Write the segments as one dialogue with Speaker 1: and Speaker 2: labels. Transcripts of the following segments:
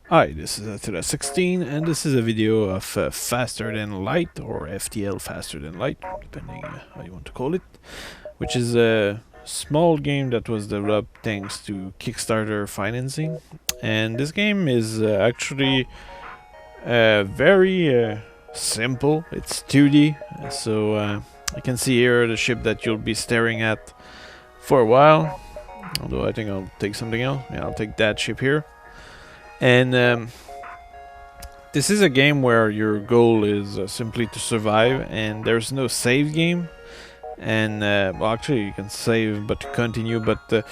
Speaker 1: Hi, this is FTL 16, and this is a video of Faster Than Light, or FTL Faster Than Light, depending how you want to call it, which is a small game that was developed thanks to Kickstarter financing. And this game is actually very simple. It's 2D, so you can see here the ship that you'll be staring at for a while. Although I think I'll take something else. Yeah, I'll take that ship here. And this is a game where your goal is simply to survive, and there's no save game. And well, actually, you can save, but to continue. But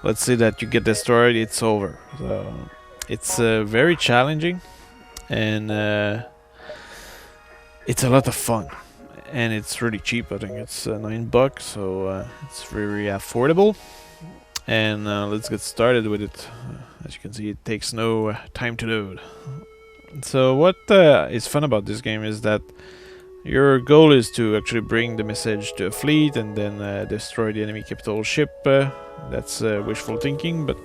Speaker 1: let's say that you get destroyed, it's over. So it's very challenging, and it's a lot of fun. And it's really cheap. I think it's $9, so it's very affordable. And let's get started with it. As you can see, it takes no time to load. So what is fun about this game is that your goal is to actually bring the message to a fleet and then destroy the enemy capital ship. That's wishful thinking, but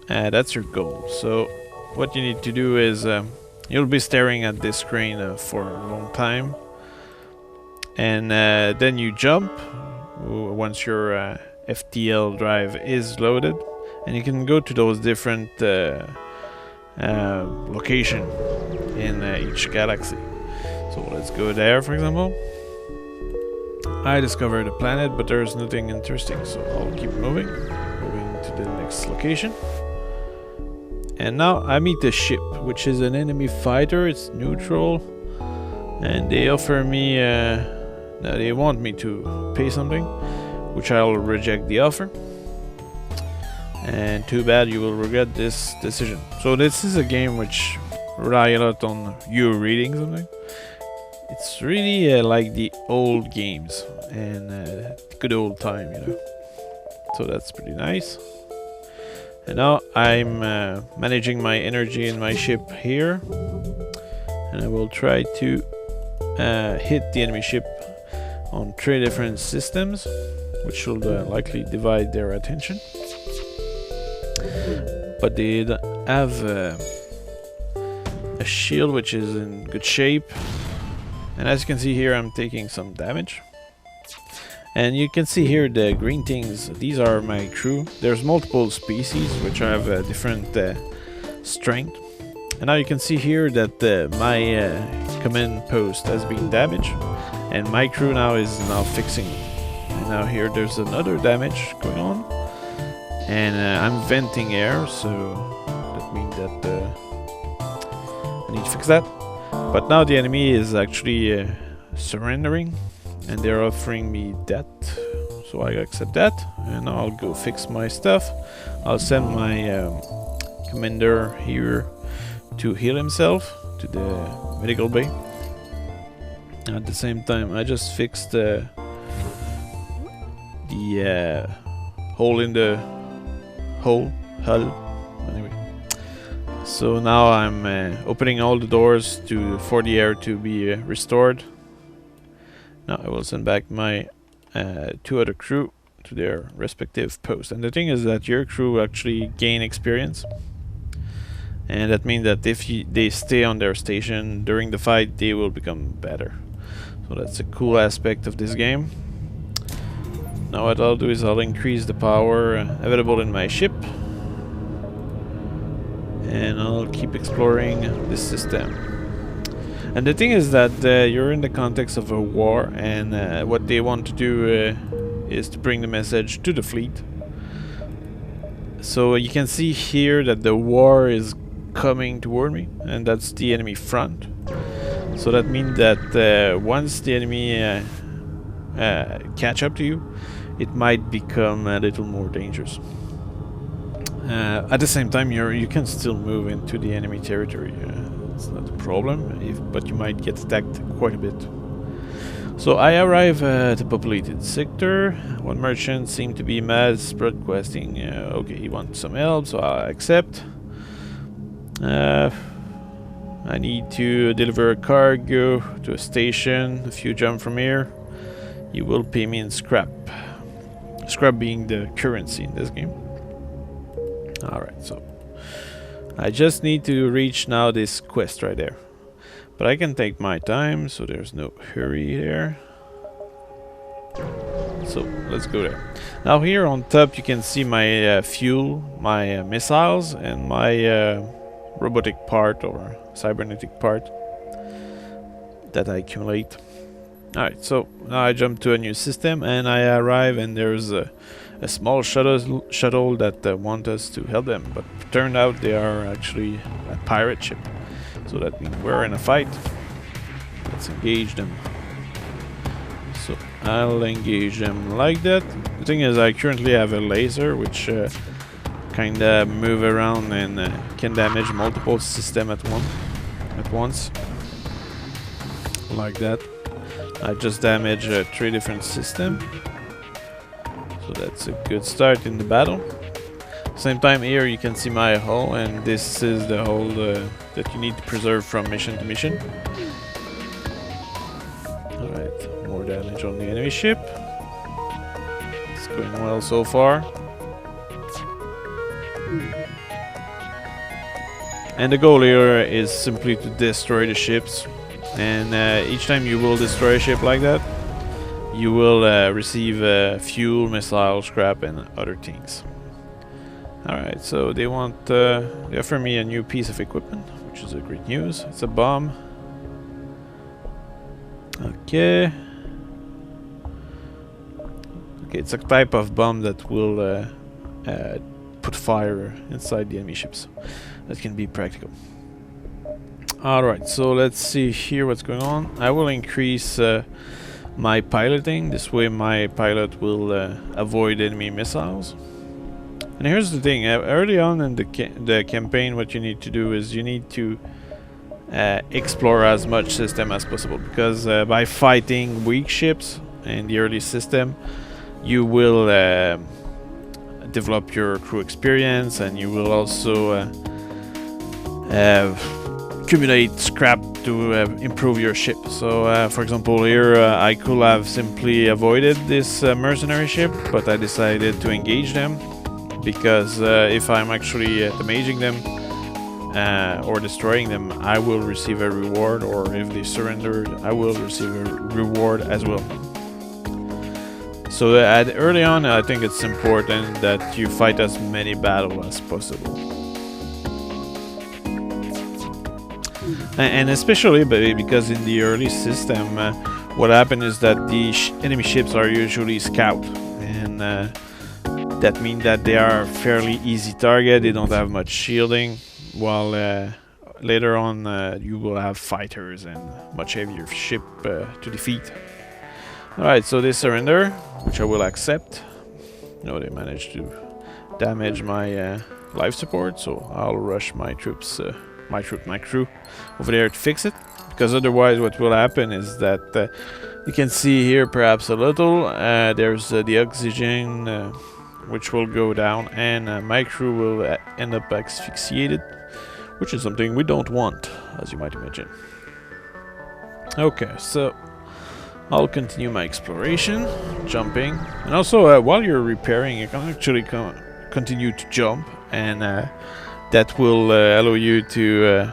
Speaker 1: that's your goal. So what you need to do is you'll be staring at this screen for a long time, and then you jump once your FTL drive is loaded, and you can go to those different locations in each galaxy. So let's go there, for example. I discovered a planet, but there's nothing interesting, so I'll keep moving to the next location. And now I meet a ship, which is an enemy fighter. It's neutral, and they offer me no, they want me to pay something, which I'll reject the offer. And too bad, you will regret this decision. So this is a game which rely a lot on you reading something. It's really like the old games and good old time, you know. So that's pretty nice. And now I'm managing my energy in my ship here, and I will try to hit the enemy ship on 3 different systems, which should likely divide their attention. But they have a shield which is in good shape, and as you can see here, I'm taking some damage. And you can see here the green things, these are my crew. There's multiple species which have a different strength. And now you can see here that my command post has been damaged, and my crew now is fixing it. And now here there's another damage going on, and I'm venting air, so that means that I need to fix that. But now the enemy is actually surrendering, and they're offering me that, so I accept that. And now I'll go fix my stuff. I'll send my commander here to heal himself to the medical bay. At the same time, I just fixed the hole in the hull. Anyway, so now I'm opening all the doors for the air to be restored. Now I will send back my 2 other crew to their respective posts. And the thing is that your crew actually gain experience, and that means that if they stay on their station during the fight, they will become better. So that's a cool aspect of this game. Now what I'll do is I'll increase the power available in my ship, and I'll keep exploring this system. And the thing is that you're in the context of a war, and what they want to do is to bring the message to the fleet. So you can see here that the war is coming toward me, and that's the enemy front. So that means that once the enemy catch up to you, it might become a little more dangerous. At the same time, you can still move into the enemy territory. It's not a problem, but you might get attacked quite a bit. So I arrive at a populated sector. One merchant seemed to be mad, requesting. Okay, he wants some help, so I accept. I need to deliver a cargo to a station a few jump from here. You will pay me in scrap. Scrap being the currency in this game. Alright, so I just need to reach now this quest right there. But I can take my time, so there's no hurry there. So let's go there. Now here on top you can see my fuel, my missiles, and my robotic part or cybernetic part that I accumulate. Alright, so now I jump to a new system and I arrive, and there's a small shuttle that want us to help them, but turned out they are actually a pirate ship. So that means we're in a fight. Let's engage them. So I'll engage them like that. The thing is, I currently have a laser which kinda move around and can damage multiple systems at once. Like that. I just damaged 3 different systems. So that's a good start in the battle. Same time here you can see my hull, and this is the hull that you need to preserve from mission to mission. Alright, more damage on the enemy ship. It's going well so far. And the goal here is simply to destroy the ships. And each time you will destroy a ship like that, you will receive fuel, missile, scrap, and other things. Alright, so they offer me a new piece of equipment, which is a great news. It's a bomb. Okay. Okay, it's a type of bomb that will put fire inside the enemy ships. That can be practical. Alright, so let's see here what's going on. I will increase my piloting. This way my pilot will avoid enemy missiles. And here's the thing, early on in the campaign, what you need to do is you need to explore as much system as possible, because by fighting weak ships in the early system, you will develop your crew experience, and you will also accumulate scrap to improve your ship. So for example here I could have simply avoided this mercenary ship, but I decided to engage them, because if I'm actually damaging them or destroying them, I will receive a reward, or if they surrendered, I will receive a reward as well. So early on I think it's important that you fight as many battles as possible. And especially because in the early system, what happened is that the enemy ships are usually scout, and that means that they are fairly easy target. They don't have much shielding, while later on you will have fighters and much heavier ship to defeat. Alright, so they surrender, which I will accept. No, they managed to damage my life support, so I'll rush my troops. My crew over there to fix it, because otherwise what will happen is that you can see here perhaps a little there's the oxygen which will go down, and my crew will end up asphyxiated, which is something we don't want, as you might imagine. Okay, so I'll continue my exploration, jumping, and also while you're repairing you can actually continue to jump, and that will allow you to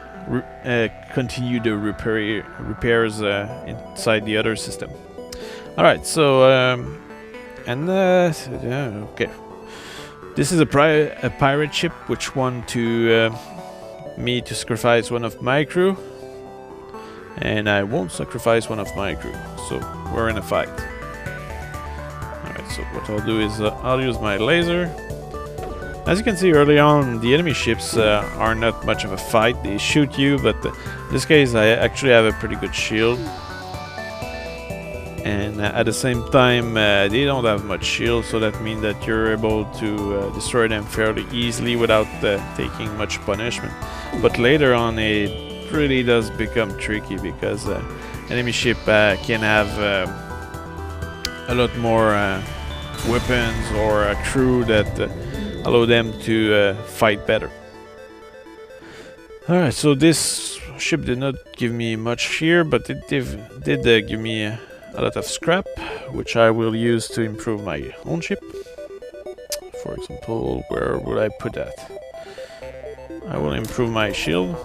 Speaker 1: continue the repairs inside the other system. Alright, so okay. This is a pirate ship which want to me to sacrifice one of my crew, and I won't sacrifice one of my crew, so we're in a fight. Alright, so what I'll do is I'll use my laser. As you can see early on, the enemy ships are not much of a fight. They shoot you, but in this case I actually have a pretty good shield. And at the same time they don't have much shield, so that means that you're able to destroy them fairly easily without taking much punishment. But later on it really does become tricky, because enemy ship can have a lot more weapons or a crew that allow them to fight better. Alright, so this ship did not give me much here, but it did give me a lot of scrap, which I will use to improve my own ship. For example, where would I put that? I will improve my shield,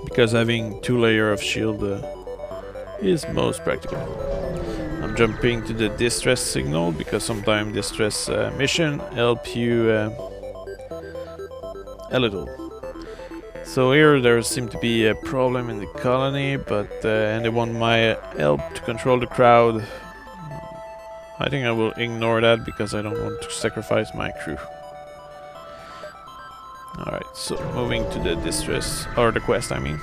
Speaker 1: because having 2 layers of shield is most practical. I'm jumping to the distress signal because sometimes distress mission help you a little. So here there seems to be a problem in the colony, but and they want my help to control the crowd. I think I will ignore that because I don't want to sacrifice my crew. Alright, so moving to the distress, or the quest I mean.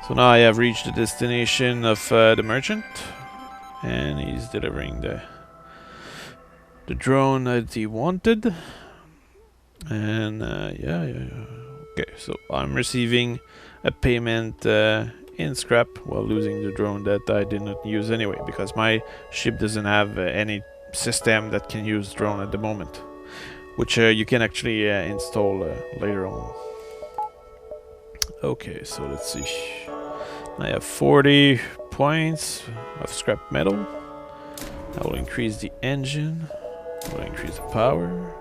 Speaker 1: So now I have reached the destination of the merchant, and he's delivering the drone that he wanted. And yeah. Okay, so I'm receiving a payment in scrap while losing the drone that I did not use anyway, because my ship doesn't have any system that can use drone at the moment, which you can actually install later on. Okay, so let's see. I have 40 points of scrap metal. I will increase the engine. I will increase the power.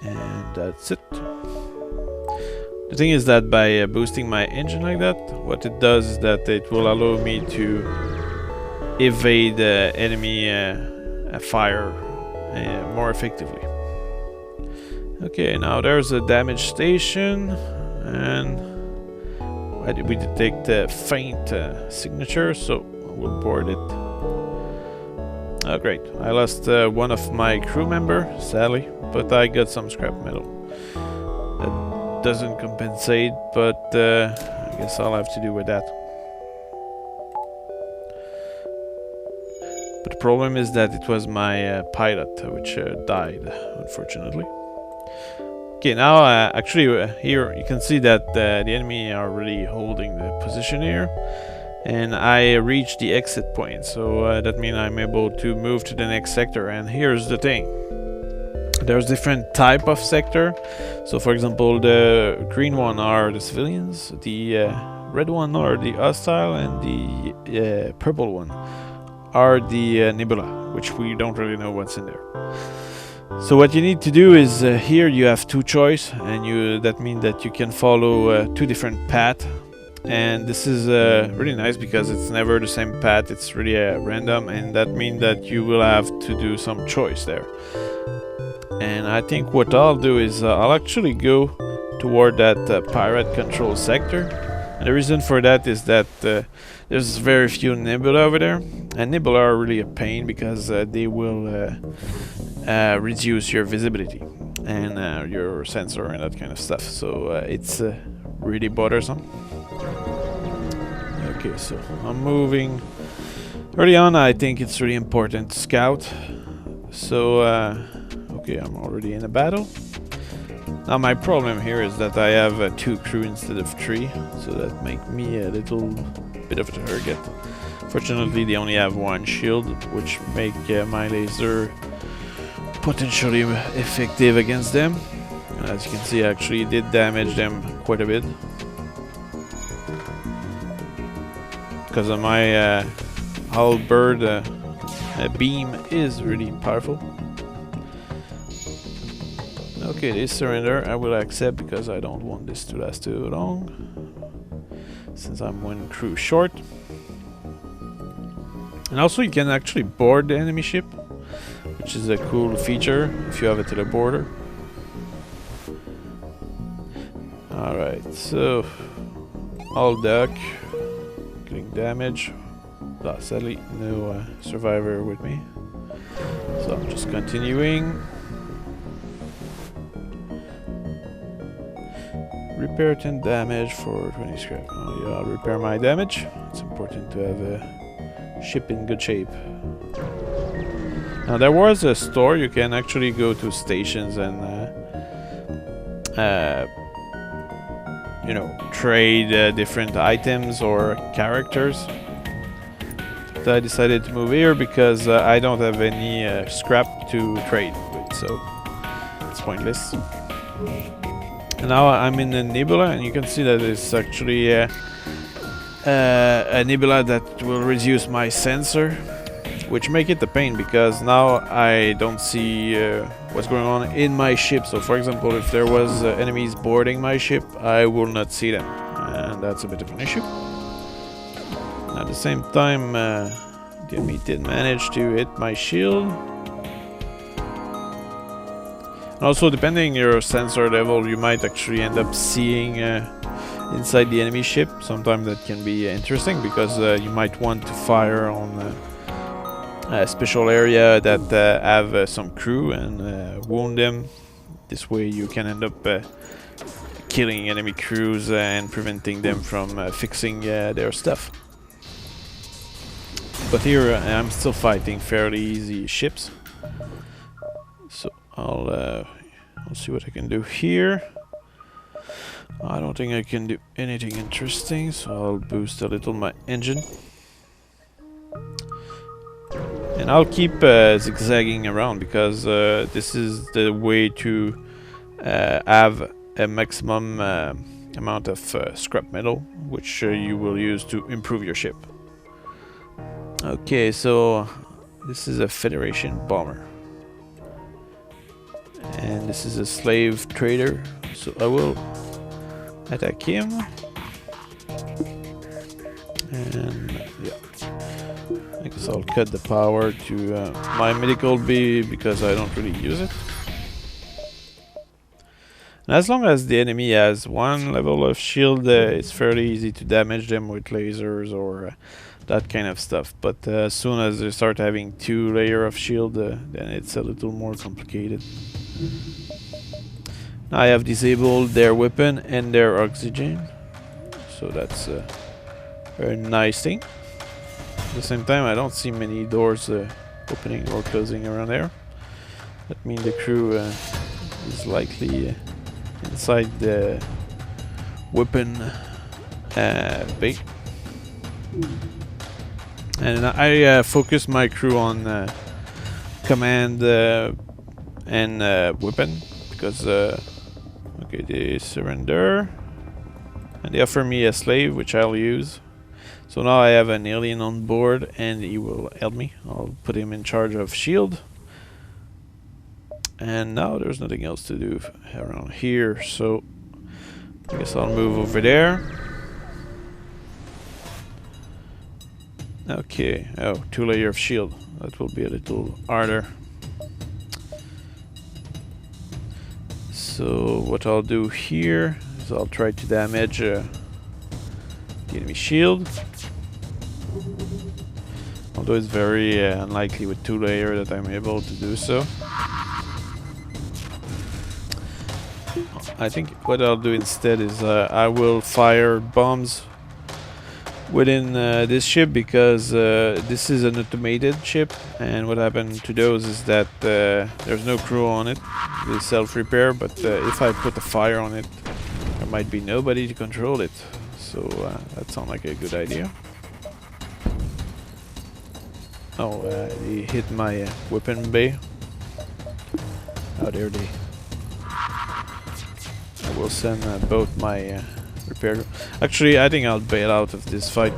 Speaker 1: And that's it. The thing is that by boosting my engine like that, what it does is that it will allow me to evade enemy fire more effectively. Okay, now there's a damage station, and we detect a faint signature, so we'll board it. Oh great, I lost one of my crew member, sadly, but I got some scrap metal. That doesn't compensate, but I guess I'll have to do with that. But the problem is that it was my pilot which died, unfortunately. Okay, now actually here you can see that the enemy are really holding the position here, and I reached the exit point, so that means I'm able to move to the next sector. And here's the thing, there's different type of sector. So for example, the green one are the civilians, the red one are the hostile, and the purple one are the nebula, which we don't really know what's in there. So what you need to do is here you have 2 choice, and that means that you can follow 2 different paths. And this is really nice because it's never the same path, it's really random, and that means that you will have to do some choice there. And I think what I'll do is I'll actually go toward that pirate control sector. And the reason for that is that there's very few nebula over there, and nebula are really a pain because they will reduce your visibility and your sensor and that kind of stuff. So it's really bothersome. Okay, so I'm moving. Early on, I think it's really important to scout. So, okay, I'm already in a battle. Now my problem here is that I have 2 crew instead of 3, so that makes me a little bit of a target. Fortunately, they only have 1 shield, which make my laser potentially effective against them. And as you can see, I actually did damage them quite a bit. Because of my halberd beam is really powerful. Okay, they surrender. I will accept because I don't want this to last too long, since I'm 1 crew short. And also you can actually board the enemy ship, which is a cool feature if you have a teleporter. Alright, so all duck, getting damage. Sadly, no survivor with me, so I'm just continuing. Repair 10 damage for 20 scrap. Oh yeah, I'll repair my damage. It's important to have a ship in good shape. Now there was a store. You can actually go to stations and you know, trade different items or characters. But I decided to move here because I don't have any scrap to trade with, so it's pointless. And now I'm in the nebula, and you can see that it's actually a nebula that will reduce my sensor. which make it a pain because now I don't see what's going on in my ship. So for example, if there was enemies boarding my ship, I will not see them, and that's a bit of an issue. At the same time, the enemy did manage to hit my shield. And also, depending on your sensor level, you might actually end up seeing inside the enemy ship. Sometimes that can be interesting because you might want to fire on a special area that have some crew and wound them. This way you can end up killing enemy crews and preventing them from fixing their stuff. But here I'm still fighting fairly easy ships. So I'll see what I can do here. I don't think I can do anything interesting, so I'll boost a little my engine. And I'll keep zigzagging around because this is the way to have a maximum amount of scrap metal, which you will use to improve your ship. Okay, so this is a Federation bomber. And this is a slave trader, so I will attack him. And yeah, I guess I'll cut the power to my medical bay because I don't really use it. And as long as the enemy has one level of shield, it's fairly easy to damage them with lasers or that kind of stuff. But as soon as they start having 2 layers of shield, then it's a little more complicated. Now I have disabled their weapon and their oxygen, so that's a very nice thing. At the same time, I don't see many doors opening or closing around there. That means the crew is likely inside the weapon bay. And I focus my crew on command and weapon because okay, they surrender and they offer me a slave, which I'll use. So now I have an alien on board and he will help me. I'll put him in charge of shield. And now there's nothing else to do around here, so I guess I'll move over there. Okay, oh, 2 layers of shield. That will be a little harder. So what I'll do here is I'll try to damage the enemy shield. Although it's very unlikely with 2 layers that I'm able to do so. I think what I'll do instead is I will fire bombs within this ship because this is an automated ship, and what happened to those is that there's no crew on it. They self-repair, but if I put a fire on it, there might be nobody to control it. So that sounds like a good idea. Oh, he hit my weapon bay. Oh, there they. I will send both my repair. Actually, I think I'll bail out of this fight.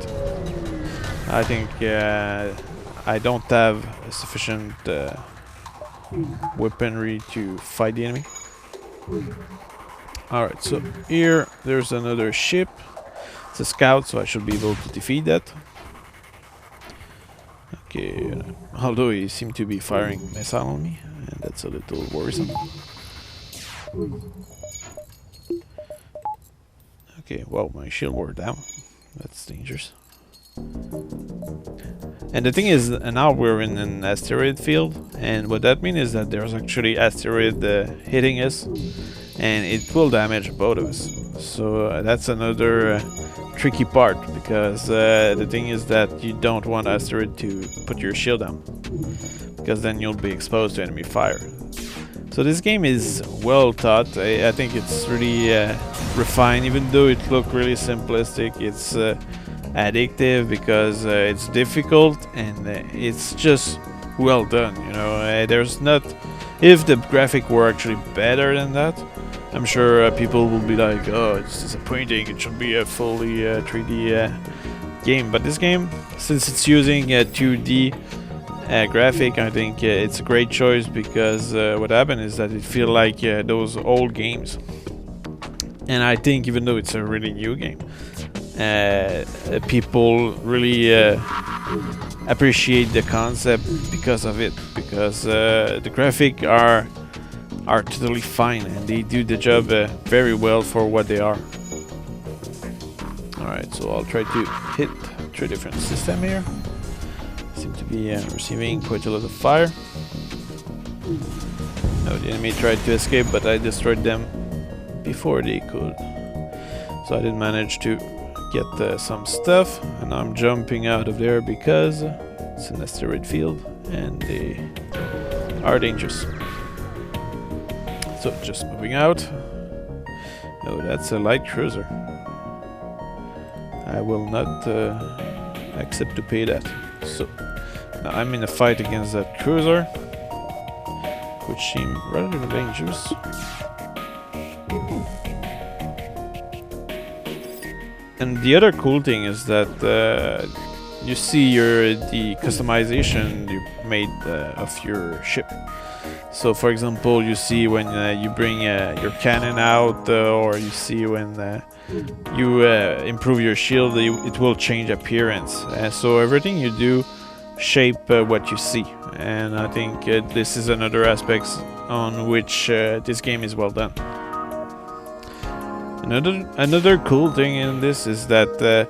Speaker 1: I think I don't have sufficient weaponry to fight the enemy. Alright, so here there's another ship. It's a scout, so I should be able to defeat that. Okay, although he seemed to be firing missile on me, and that's a little worrisome. Okay, well, my shield wore down. That's dangerous. And the thing is, now we're in an asteroid field, and what that means is that there's actually asteroid hitting us, and it will damage both of us. So that's another tricky part, because the thing is that you don't want asteroid to put your shield down, because then you'll be exposed to enemy fire. So this game is well thought. I think it's really refined, even though it looks really simplistic. It's addictive because it's difficult, and it's just well done, you know. There's not, if the graphic were actually better than that, I'm sure people will be like, oh, it's disappointing, it should be a fully 3D game. But this game, since it's using 2D graphic, I think it's a great choice because what happened is that it feels like those old games. And I think even though it's a really new game, people really appreciate the concept because of it, because the graphics are totally fine and they do the job very well for what they are. Alright, so I'll try to hit 3 different systems here. Seem to be receiving quite a lot of fire. Now the enemy tried to escape, but I destroyed them before they could. So I did manage to get some stuff, and I'm jumping out of there because it's an asteroid field and they are dangerous. So just moving out. Oh, that's a light cruiser. I will not accept to pay that. So now I'm in a fight against that cruiser, which seems rather dangerous. And the other cool thing is that you see the customization you made of your ship. So for example, you see when you bring your cannon out, or you see when you improve your shield, it will change appearance. So everything you do shape what you see. And I think this is another aspect on which this game is well done. Another cool thing in this is that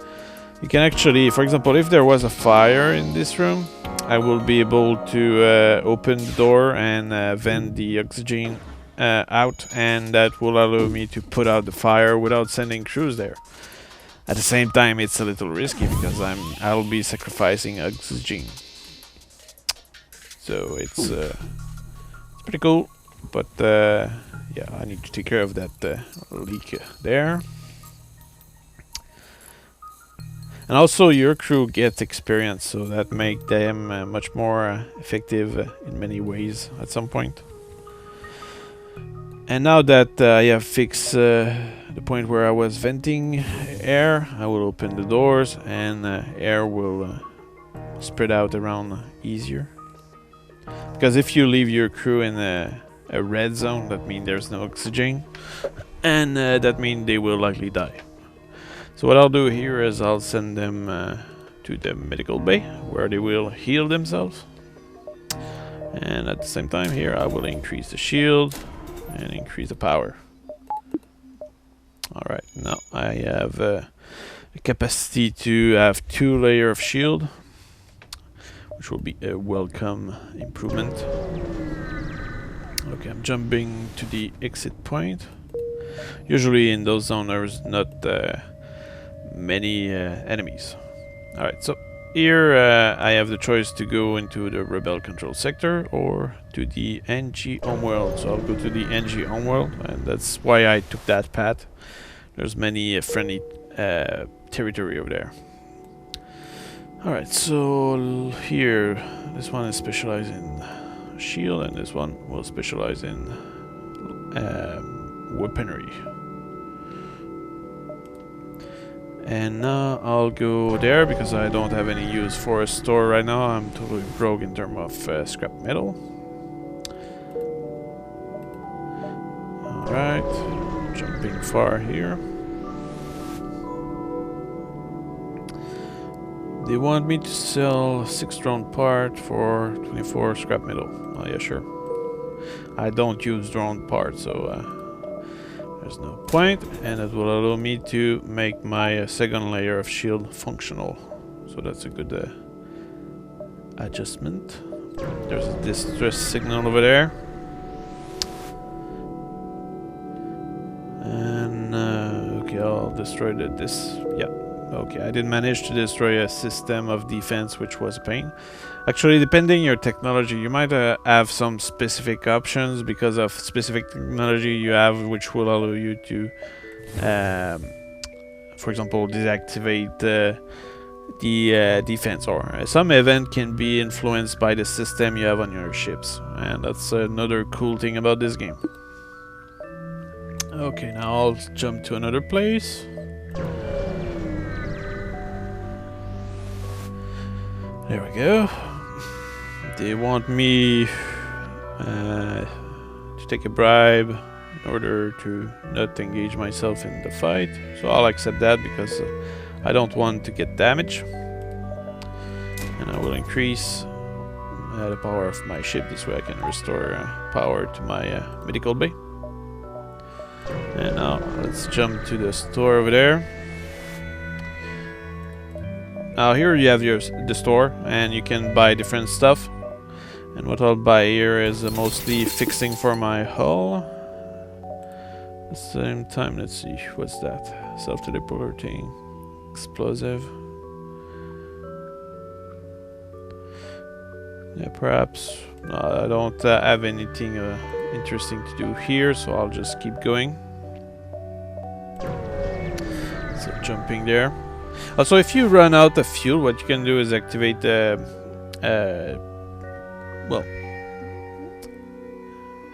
Speaker 1: you can actually, for example, if there was a fire in this room, I will be able to open the door and vent the oxygen out, and that will allow me to put out the fire without sending crews there. At the same time, it's a little risky because I'll be sacrificing oxygen. So it's pretty cool, but yeah, I need to take care of that leak there. And also your crew gets experience, so that makes them much more effective in many ways at some point. And now that I have fixed the point where I was venting air, I will open the doors and air will spread out around easier. Because if you leave your crew in a red zone, that means there's no oxygen, and that means they will likely die. So what I'll do here is I'll send them to the medical bay where they will heal themselves, and at the same time here I will increase the shield and increase the power. Alright, now I have the capacity to have 2 layers of shield, which will be a welcome improvement. Okay, I'm jumping to the exit point. Usually in those zones there's not many enemies. Alright, so here I have the choice to go into the rebel control sector or to the NG homeworld. So I'll go to the NG homeworld, and that's why I took that path. There's many friendly territory over there. Alright, so here this one is specialized in shield, and this one will specialize in weaponry. And now I'll go there because I don't have any use for a store right now. I'm totally broke in terms of scrap metal. Alright, jumping far here. They want me to sell 6 drone parts for 24 scrap metal. Oh yeah, sure. I don't use drone parts, so there's no point, and it will allow me to make my second layer of shield functional. So that's a good adjustment. There's a distress signal over there. And okay, I'll destroy this. Yeah. Okay, I did manage to destroy a system of defense, which was a pain. Actually, depending on your technology, you might have some specific options because of specific technology you have, which will allow you to, for example, deactivate the defense, or some event can be influenced by the system you have on your ships, and that's another cool thing about this game. Okay, now I'll jump to another place. There we go. They want me to take a bribe in order to not engage myself in the fight. So I'll accept that because I don't want to get damage. And I will increase the power of my ship. This way I can restore power to my medical bay. And now let's jump to the store over there. Now here you have the store, and you can buy different stuff. And what I'll buy here is mostly fixing for my hull. At the same time, let's see, what's that? Self-teleporting, explosive. Yeah, perhaps. I don't have anything interesting to do here, so I'll just keep going. So jumping there. Also, if you run out of fuel, what you can do is activate well,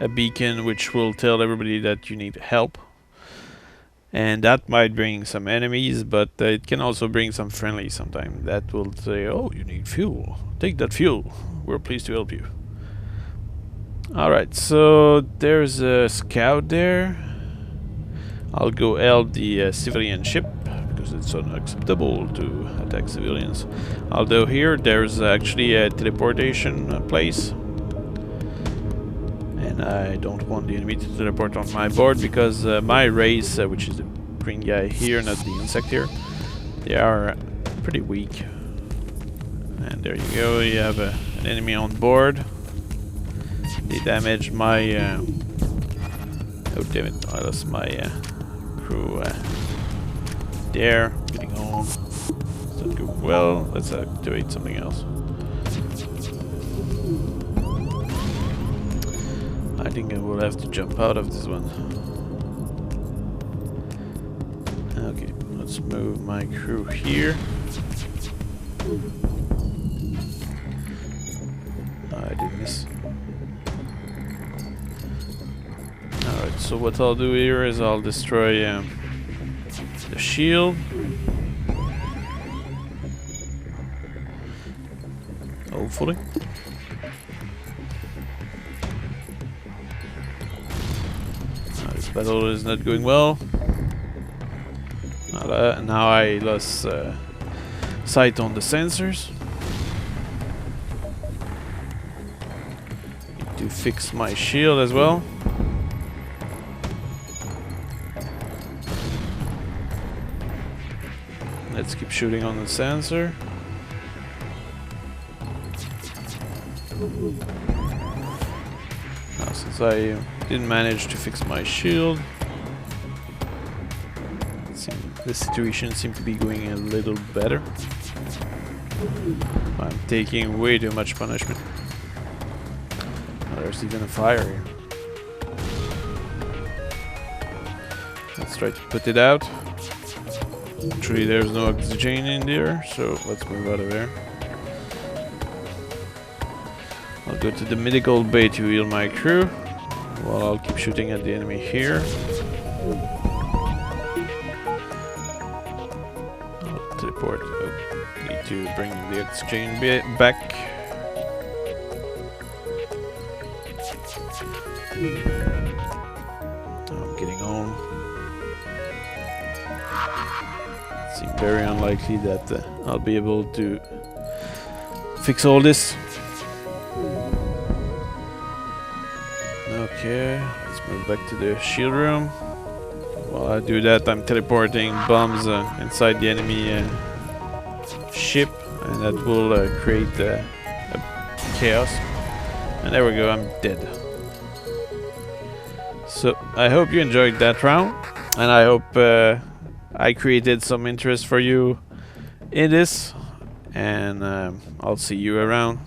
Speaker 1: a beacon which will tell everybody that you need help. And that might bring some enemies, but it can also bring some friendlies sometimes. That will say, oh, you need fuel. Take that fuel. We're pleased to help you. Alright, so there's a scout there. I'll go help the civilian ship, because it's unacceptable to attack civilians. Although here there's actually a teleportation place. And I don't want the enemy to teleport on my board, because my race, which is the green guy here, not the insect here, they are pretty weak. And there you go, you have an enemy on board. They damaged my... oh damn it, I lost my crew there. Getting on. Does that go well? Let's activate something else. I think I will have to jump out of this one. Okay, let's move my crew here. I did miss. Alright, so what I'll do here is I'll destroy the shield. Hopefully. This battle is not going well. Now I lost sight on the sensors. Need to fix my shield as well. Let's keep shooting on the sensor. Now, since I didn't manage to fix my shield, the situation seems to be going a little better. I'm taking way too much punishment. Oh, there's even a fire here. Let's try to put it out. Actually, there's no oxygen in there, so let's move out of there. I'll go to the medical bay to heal my crew, while I'll keep shooting at the enemy here. I'll teleport. I need to bring the oxygen back. I'm getting home. Seems very unlikely that I'll be able to fix all this. Okay, let's move back to the shield room. While I do that, I'm teleporting bombs inside the enemy ship, and that will create a chaos. And there we go, I'm dead. So I hope you enjoyed that round, and I hope I created some interest for you in this, and I'll see you around.